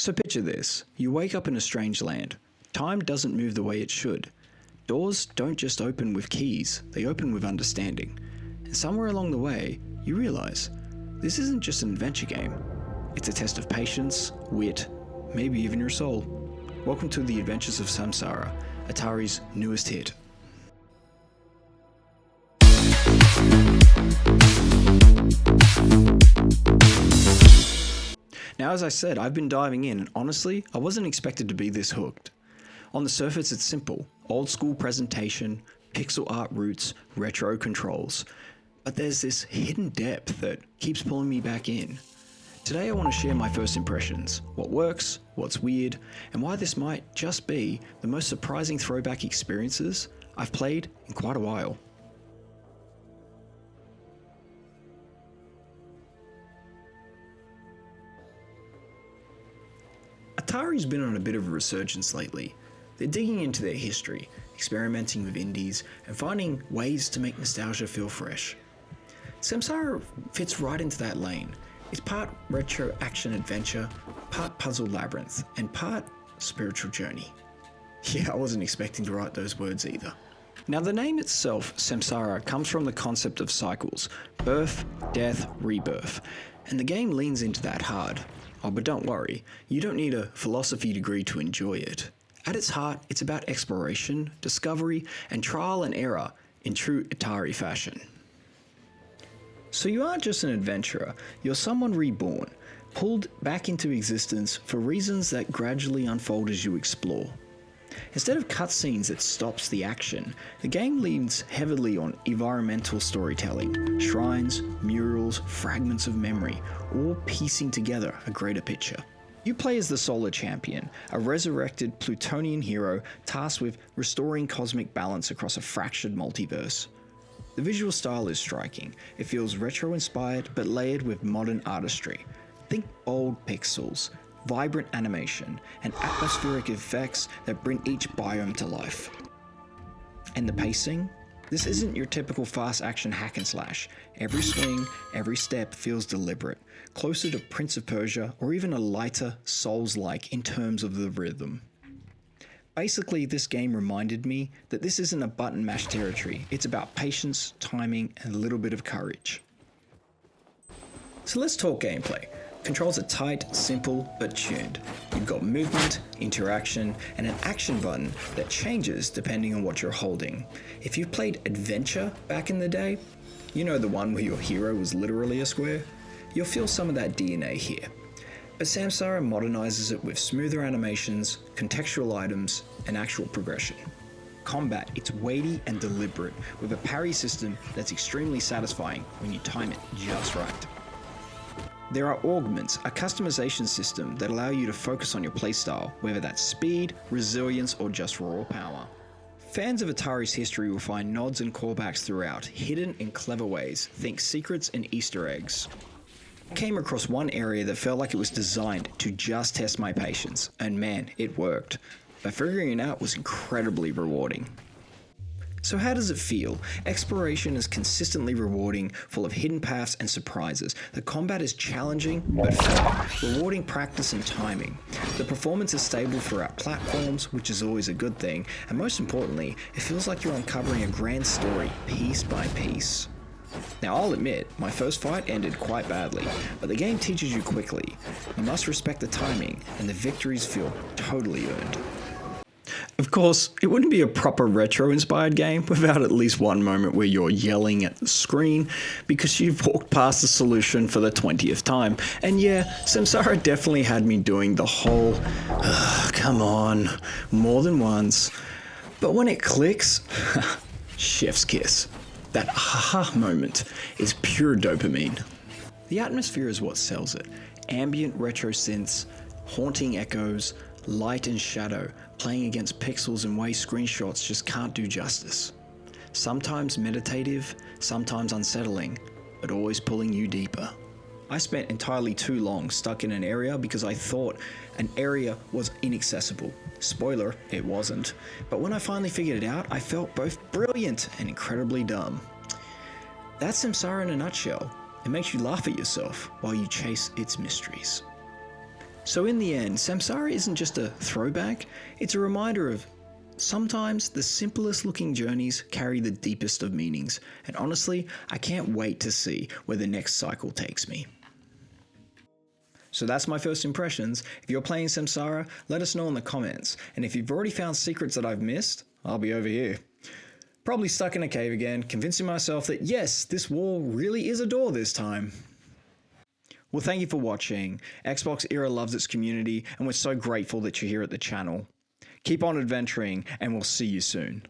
So picture this, you wake up in a strange land. Time doesn't move the way it should. Doors don't just open with keys, they open with understanding. And somewhere along the way, you realize, this isn't just an adventure game. It's a test of patience, wit, maybe even your soul. Welcome to the Adventures of Samsara, Atari's newest hit. Now, as I said, I've been diving in, and honestly, I wasn't expected to be this hooked. On the surface, it's simple. Old school presentation, pixel art roots, retro controls. But there's this hidden depth that keeps pulling me back in. Today I want to share my first impressions, what works, what's weird, and why this might just be the most surprising throwback experiences I've played in quite a while. Atari's been on a bit of a resurgence lately. They're digging into their history, experimenting with indies, and finding ways to make nostalgia feel fresh. Samsara fits right into that lane. It's part retro action adventure, part puzzle labyrinth, and part spiritual journey. Yeah, I wasn't expecting to write those words either. Now, the name itself, Samsara, comes from the concept of cycles: birth, death, rebirth, and the game leans into that hard. Oh, but don't worry, you don't need a philosophy degree to enjoy it. At its heart, it's about exploration, discovery, and trial and error in true Atari fashion. So you aren't just an adventurer, you're someone reborn, pulled back into existence for reasons that gradually unfold as you explore. Instead of cutscenes that stops the action, the game leans heavily on environmental storytelling, shrines, murals, fragments of memory, all piecing together a greater picture. You play as the Solar Champion, a resurrected Plutonian hero tasked with restoring cosmic balance across a fractured multiverse. The visual style is striking. It feels retro-inspired but layered with modern artistry. Think bold pixels, vibrant animation, and atmospheric effects that bring each biome to life. And the pacing? This isn't your typical fast action hack and slash. Every swing, every step feels deliberate, closer to Prince of Persia or even a lighter Souls-like in terms of the rhythm. Basically, this game reminded me that this isn't a button mash territory. It's about patience, timing, and a little bit of courage. So let's talk gameplay. Controls are tight, simple, but tuned. You've got movement, interaction, and an action button that changes depending on what you're holding. If you've played Adventure back in the day, you know, the one where your hero was literally a square, you'll feel some of that DNA here. But Samsara modernizes it with smoother animations, contextual items, and actual progression. Combat, it's weighty and deliberate, with a parry system that's extremely satisfying when you time it just right. There are augments, a customization system that allow you to focus on your playstyle, whether that's speed, resilience, or just raw power. Fans of Atari's history will find nods and callbacks throughout, hidden in clever ways. Think secrets and Easter eggs. I came across one area that felt like it was designed to just test my patience, and man, it worked. But figuring it out was incredibly rewarding. So how does it feel? Exploration is consistently rewarding, full of hidden paths and surprises. The combat is challenging but fair, rewarding practice and timing. The performance is stable throughout platforms, which is always a good thing, and most importantly, it feels like you're uncovering a grand story, piece by piece. Now, I'll admit, my first fight ended quite badly, but the game teaches you quickly. You must respect the timing, and the victories feel totally earned. Of course, it wouldn't be a proper retro-inspired game without at least one moment where you're yelling at the screen because you've walked past the solution for the 20th time. And yeah, Samsara definitely had me doing the whole, come on, more than once. But when it clicks, chef's kiss. That aha moment is pure dopamine. The atmosphere is what sells it. Ambient retro synths, haunting echoes, light and shadow, playing against pixels in ways screenshots just can't do justice. Sometimes meditative, sometimes unsettling, but always pulling you deeper. I spent entirely too long stuck in an area because I thought an area was inaccessible. Spoiler, it wasn't. But when I finally figured it out, I felt both brilliant and incredibly dumb. That's Samsara in a nutshell. It makes you laugh at yourself while you chase its mysteries. So in the end, Samsara isn't just a throwback, it's a reminder of sometimes the simplest looking journeys carry the deepest of meanings, and honestly, I can't wait to see where the next cycle takes me. So that's my first impressions. If you're playing Samsara, let us know in the comments, and if you've already found secrets that I've missed, I'll be over here. Probably stuck in a cave again, convincing myself that yes, this wall really is a door this time. Well, thank you for watching. XboxEra loves its community, and we're so grateful that you're here at the channel. Keep on adventuring, and we'll see you soon.